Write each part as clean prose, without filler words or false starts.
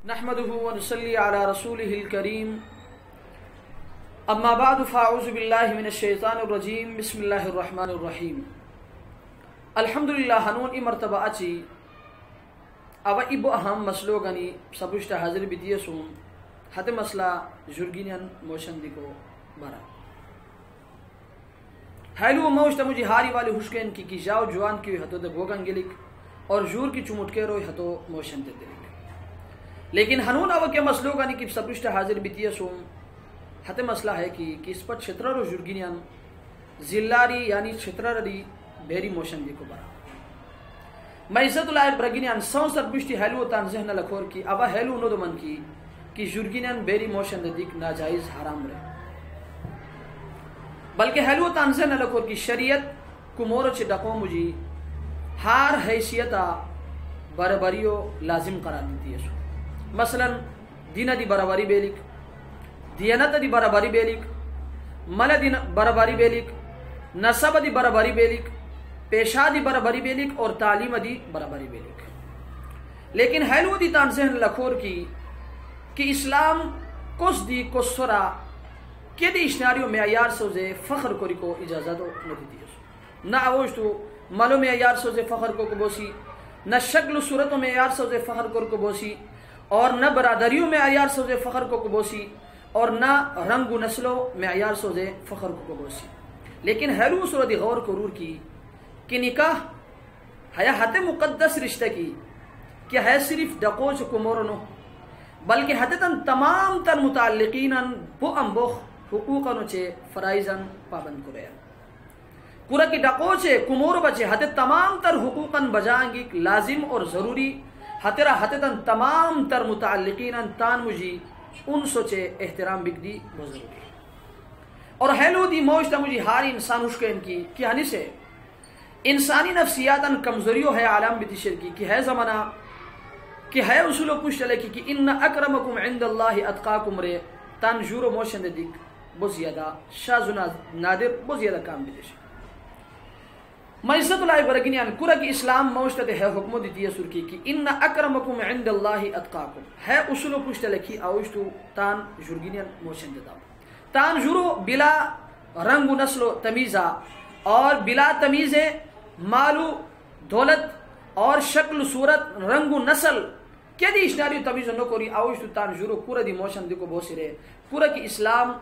نحمده ونصلي على رسوله الكريم اما بعد فاعوذ بالله من الشیطان الرجیم بسم الله الرحمن الرحیم الحمدللہ ہنون ای مرتبہ اچی او ایبو اہم مسلو گنی سبشت حاضر بیدیه سون حتی مسئلہ جرگینین موشندی کو برا حیلو موشتا مجھے ہاری والی حشکین کی جاو جوان کی حتو دے گوگن گلک اور جور کی چمٹکے روی حتو موشن دے دلک لیکن ہنون او کے مسلو گنی کی سبشت حاضر بیدیه سون حتی مسئلہ ہے کہ اس پر چھترہ رو جرگینین زلاری یعنی چھترہ ری بیری موشندی کو برا میں عزت اللہ برگینیان سون سر بشتی حیلو تان ذہن لکھور کی ابا حیلو نو دو من کی جرگینیان بیری موشند دیکھ ناجائز حرام رہے بلکہ حیلو تان ذہن لکھور کی شریعت کمورو چھ ڈقو مجھی ہار حیثیتا برابریو لازم قرار دیتی ہے مثلا دین دی برابری بیلک دیانت دی برابری بیلک مل دی برابری بیلک نسب دی برابری بیلک پیشہ دی برابری بیلک اور تعلیم دی برابری بیلک لیکن حیلو دی تانسہن لکھور کی کہ اسلام کس دی کس سرا کہ دی اشناریو معیار سوزے فخر کوری کو اجازت ندی دی نہ اوش تو ملو معیار سوزے فخر کو بوسی نہ شکل صورت و معیار سوزے فخر کو بوسی اور نہ برادریوں معیار سوزے فخر کو بوسی اور نہ رنگ و نسلو معیار سوزے فخر کو بوسی لیکن حیلو صورت غور کرور کی کہ نکاح ہے حت مقدس رشتہ کی کہ ہے صرف ڈقوچ کمورنو بلکہ حتتاً تمام تر متعلقین بو امبوخ حقوقنو چے فرائضاً پابند کرے کورا کی ڈقوچے کمور بچے حت تمام تر حقوقاً بجائیں لازم اور ضروری حترہ حتتاً تمام تر متعلقین تان مجھی ان سوچے احترام بگدی بزرگی اور حیلو دی موجتا مجھے ہاری انسان حشکین کی کہ ہنی سے انسانی نفسیاتاً کمزوریو ہے عالم بیتی شرکی کہ ہے زمانہ کہ ہے اصولو پوچھ چلے کی کہ ان اکرمکم عند اللہ اتقاکم رے تان جورو موشن دیکھ بہت زیادہ شاز و نادر بہت زیادہ کام بیتی شرکی میں عزت اللہ برگینیان کورا کی اسلام موشتت ہے حکمو دیتی ہے سرکی کی ان اکرمکم عند اللہ اتقاکم ہے اصولو پوچھتا لکھی آوشتو تان جرگینیان موشن دیتا تان جورو بلا رنگ و نسل و تمیزہ اور بلا تمیز مالو دولت اور شکل صورت رنگ و نسل کیا دی اشناری تمیز نو کوری آوشتو تان جورو کورا دی موشن دی کو بوسی رہے کورا کی اسلام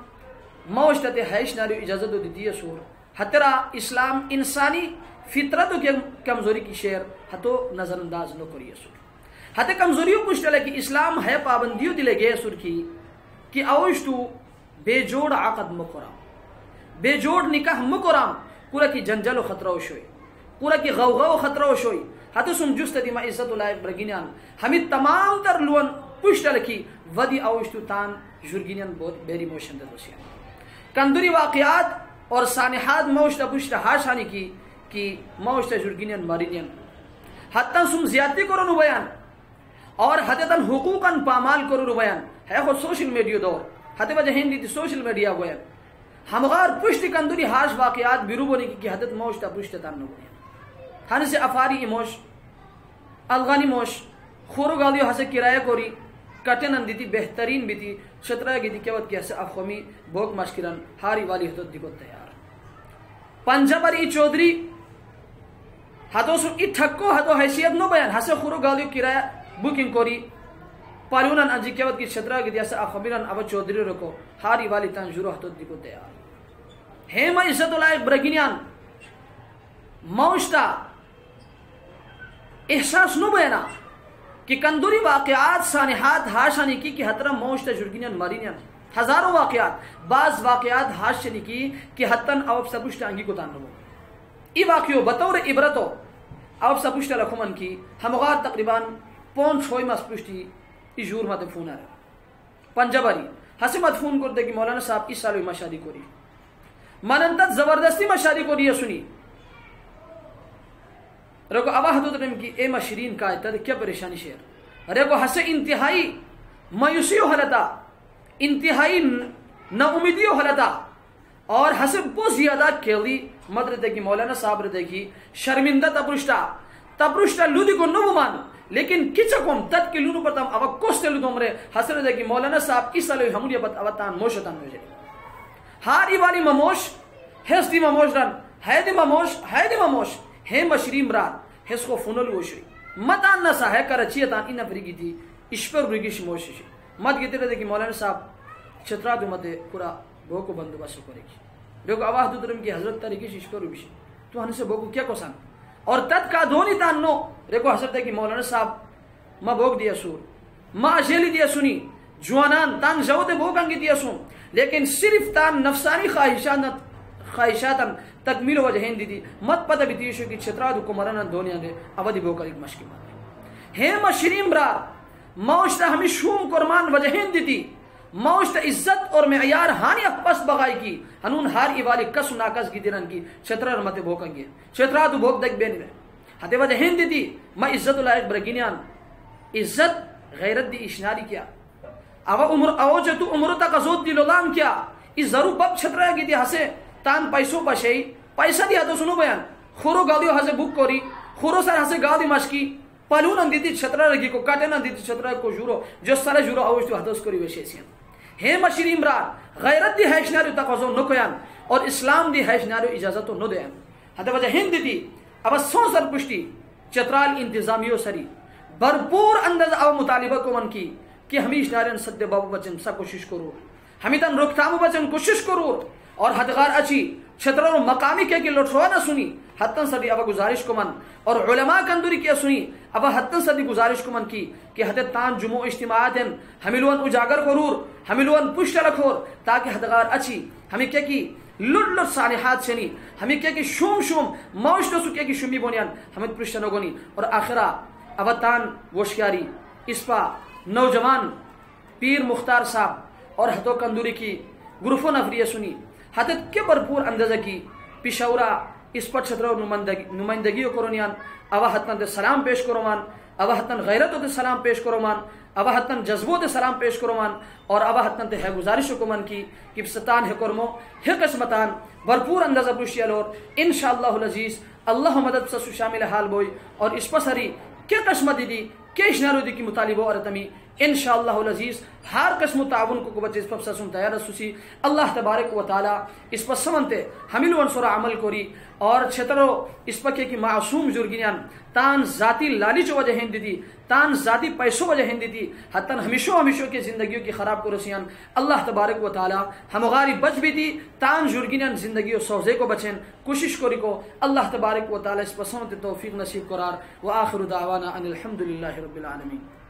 موشتت ہے اشناری اجازت دیتی ہے سور حترہ اسلام انسانی فطرتو کے کمزوری کی شعر ہتو نظر انداز نو کری سر ہتے کمزوریو پوچھتا ہے کہ اسلام ہے پابندیو دلے گئے سر کی کہ اوشتو بے جوڑ عقد مکرام بے جوڑ نکاح مکرام پورا کی جنجل و خطرہ شوئی پورا کی غوغہ و خطرہ شوئی ہتے سم جست دیما عزت اللہ برگینیان ہمیں تمام تر لون پوچھتا لکی ودی اوشتو تان جرگینیان بہت بیری موشن دے دوسیان کندوری واقعات اور سانحات موشتا پوچھتا ہاشانی کی موشتا جرگینین مارینین حتیٰ سم زیادتی کرو نو بیان اور حتیٰ حقوقاً پامال کرو نو بیان ہے خود سوشل میڈیا دور حتیٰ وجہ ہندی تی سوشل میڈیا گویا ہمغار پشتی کندوری ہاش واقعات بیرو بولی کی حتیٰ موشتا پشتا تان نو بیان ہانے سے افاری موش الغانی موش خورو گالیو ہسے کرایہ کوری کٹن اندیتی بہترین بیتی شطرہ گی دی کیوت کی ہسے افخومی بھوک مشکرن ہاری والی حدود دیکھو تیار پنجابری چودری ہتو سو ای ٹھکو ہتو حیثیت نو بیان ہسے خورو گالیو کرایہ بوکنگ کوری پالیونن انجی کیوت کی شطرہ گی دی ہسے افخومیرن اب چودری رکو ہاری والی تان جورو حدود دیکھو تیار ہیما عزت اللہ برگینیان موشتا احساس نو بیانا کہ کندوری واقعات سانحات ہاشانی کی حترہ موشتا جرگینیان مارینیان ہزاروں واقعات بعض واقعات ہاشانی کی کہ حتن اوب سبشتا انگی کو تاننو ای واقعو بطور عبرتو اوب سبشتا لکھومن کی ہمغار تقریباً 5-6 ماس پشتی ای جور مات فون آ رہا پنجاباری ہسی مات فون کرتے کہ مولانا صاحب اس سالوی ما شادی کوری مننتت زبردستی ما شادی کوری ہے سنی رکو ابا حدود رحم کی اے مشرین کا ہے کیا پریشانی شیر رکو ہسے انتہائی مایوسیو حلتا انتہائی نا امیدیو حلتا اور ہسے بہت زیادہ کھیلی مد رہتے کی مولانا صاحب رہتے کی شرمندہ تبرشتا لودی کو نو مان لیکن کچکم تد کے لونو پتم اب کوستلو دومرے حسن دے کہ مولانا صاحب اس لو ہمونی بت اوتان موشتان ہو جائے ہاری والی مموش ہس دی مموش رن ہے دی مموش ہے مشریم رات ہس کو فنل وشری متان نسا ہے کرچیتان ان فریگی تھی اس پر رگیش موشش مت گیتے رہے کہ مولانا صاحب چھترا دو مت پورا بو کو بندوبست کرے گی دیکھو آواز دو درم کی حضرت تاریخی اس پر رگیش تو ہن سے بو کو کیا کو سان اور تد کا دونی تان نو دیکھو حضرت ہے کہ مولانا صاحب ما بوک دیا سور ما اجیلی دیا سنی جوانان تان جود بوک انگی دیا سن لیکن صرف تان نفسانی خواہشاتن تکمیل وجہین دی مت پتہ بیتیشو کی چھترا دو کمران دنیا دے ابدی بوکر ایک مشکی مات ہے مشریم را موشتا ہمیں شوم قرمان وجہین دیتی موشتا عزت اور معیار ہانی اپس بغائی کی ہنون ہار ایوالی کس ناکس کی دیرن کی چھترا رمت بوکنگی چھترا دو بوک دک بینی رہے ہتے وجہین دیتی ما عزت لائق برگینیان عزت غیرت دی اشناری کیا او جو تو عمر تک ازود دی لولام کیا اس ضرور بب چھترا گی دی ہسے تان پیسو پشئی پیسہ دیا تو سنو بیان خورو گاڑیو ہسے بک کوری خورو سر ہسے گاڑی مشکی پلون اندیتی چھترا رگی کو کاٹن اندیتی چھترا کو جورو جو سر جورو اوش تو حدث کوری وشیسین ہے مشریم را غیرت دی حیشناریو تقاضو نکویان اور اسلام دی حیشناریو اجازتو نو دیان حتی وجہ ہند دی اب سو سر پشتی چترال انتظامیو سری بھرپور انداز او مطالبہ کو من کی کہ ہمیں اشنارین صد بابو بچن سا کوشش کرو ہمیں تن رکتامو بچن کوشش کرو اور حدغار اچھی چھتروں مقامی کے لٹھوا نہ سنی حتن صدی اب گزارش کو من اور علماء کندوری کیا سنی اب حتن صدی گزارش کو من کی کہ حد تان جمعہ اجتماعات ہیں ہملون اجاگر کرور ہملون پشت رکھور تاکہ حدغار اچھی ہمیں کیا کی لٹ صالحات شنی ہمیں کیا کی شوم موش تو کیا کی شمی بونیان ہمیں پشت نگونی اور آخرہ اب تان وشکاری اسپا نوجوان پیر مختار صاحب اور حتو کندوری کی گروپ و نفریہ سنی حتت کے بھرپور اندازہ کی پیشورا اس پر چھترا نمائندگی کرونیان اوا حتن دے سلام پیش کرومان اوا حتن غیرت دے سلام پیش کرومان اوا حتن جذبو دے سلام پیش کرومان اور اوا حتن تے ہے گزارش کو من کی کہ ستان ہے کرمو ہے قسمتان بھرپور اندازہ پوشیا لور انشاءاللہ العزیز اللہ مدد سے شامل حال بوئی اور اس پر سری کیا قسمت دی کہ اشنارو دی کی مطالبہ اور تمی انشاءاللہ العزیز ہر قسم تعاون کو بچے اس پر سسن تیار سوسی اللہ تبارک و تعالی اس پر سمنتے ہمیں انصر عمل کوری اور چھترو اس پر کی معصوم جرگینیان تان ذاتی لالچ وجہ ہند دی تان ذاتی پیسوں وجہ ہند دی حتن ہمیشہ کی زندگیوں کی خراب کرسیان اللہ تبارک و تعالی ہم غاری بچ بھی دی تان جرگینیان زندگی و سوزے کو بچیں کوشش کوری کو اللہ تبارک و تعالی اس پر سمنتے توفیق نصیب قرار و آخر دعوانا ان الحمدللہ رب العالمین.